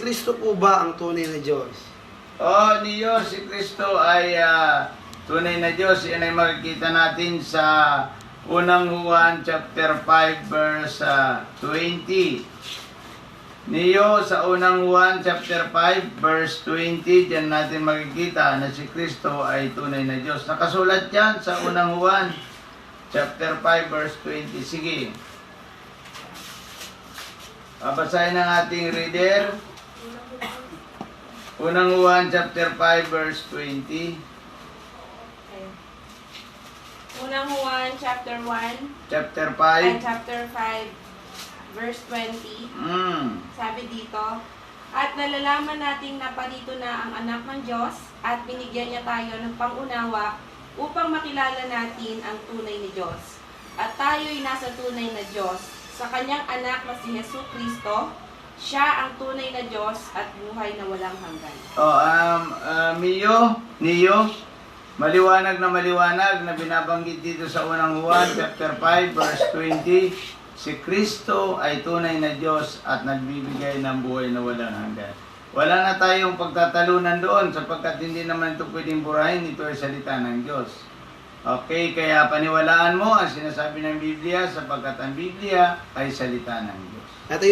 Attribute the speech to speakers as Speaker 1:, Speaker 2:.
Speaker 1: Kristo po ba ang tunay na Diyos?
Speaker 2: Niyo si Kristo ay tunay na Diyos. Yan ay makikita natin sa unang Juan chapter 5 verse 20. Niyo sa unang Juan chapter 5 verse 20, diyan natin makikita na si Kristo ay tunay na Diyos. Nakasulat yan sa unang Juan chapter 5 verse 20. Sige. Babasahin ng ating reader. Unang Juan chapter 5 verse 20.
Speaker 3: Unang Juan chapter 1
Speaker 2: Chapter
Speaker 3: and
Speaker 2: 5.
Speaker 3: chapter 5 verse 20. Sabi dito, at nalalaman nating naparito na ang anak ng Diyos at binigyan niya tayo ng pangunawa upang makilala natin ang tunay ni Diyos. At tayo'y nasa tunay na Diyos sa kanyang anak na si Jesucristo. Siya ang tunay na Diyos at buhay na walang hanggan.
Speaker 2: Niyo, maliwanag na binabanggit dito sa unang Juan chapter 5 verse 20. Si Kristo ay tunay na Diyos at nagbibigay ng buhay na walang hanggan. Wala na tayong pagtatalunan doon sapagkat hindi naman ito pwedeng burahin. Ito ay salita ng Diyos. Okay, kaya paniwalaan mo ang sinasabi ng Biblia sapagkat ang Biblia ay salita ng Diyos.
Speaker 1: Ito